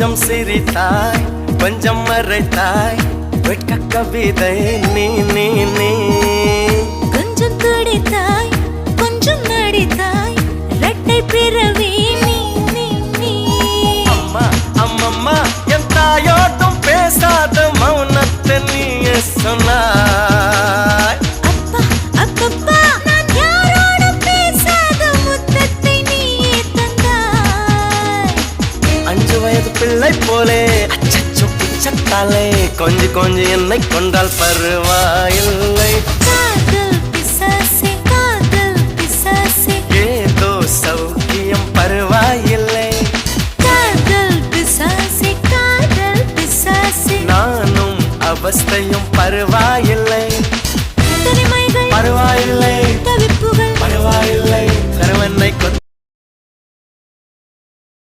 கொஞ்சம் சிரித்தாய் கொஞ்சம் மறைத்தாய் வெட்க கவிதை நீ நீ நீ கொஞ்சம் துடித்தாய் கொஞ்சம் நடித்தாய் இரட்டை பிறவி நீ நீ நீ அம்மா அம்மம்மா என் தாயோட்டும் பேசாத மௌனத்தை நீயே சொன்னாய் அப்பா அப்பப்பா நான் யாரோடும் பேசாத முத்தத்தை நீயே தந்தாய் 5 வயது பிள்ளை போலே அச்சச்சோ பிச்சத்தாலே கொஞ்சி கொஞ்சி என்னை கொண்டால் பருவாயில்லை